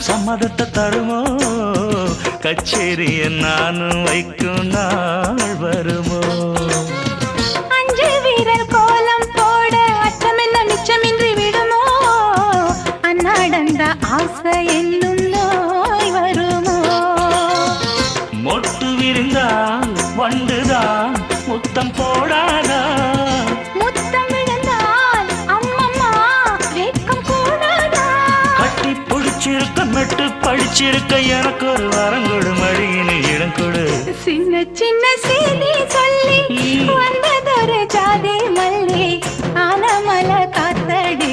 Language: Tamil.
சம்மதத்தை தருமோ கச்சேரிய நானும் வைக்கும் நாள் வருமோ அஞ்சு வீரர் கோலம் போட அச்சம் என்ன மிச்சமின்றி விடுமோ அந்நாடந்த ஆசை என்னும் நோய் வருமோ மொட்டு விரிந்தால் வண்டுதான் முத்தம் போடாதா முத்தம் விழுந்தால் அம்மம்மா வேட்கம் கூடாதா கட்டி பிடிச்சிருக்க மெட்டு படிச்சிருக்க எனக்கு ஒரு வரம் கொடு மடியின் இடம் கொடு சின்ன சின்ன செய்தி சொல்லி வந்ததொரு ஜாதி மல்லி ஆனமல காத்தடி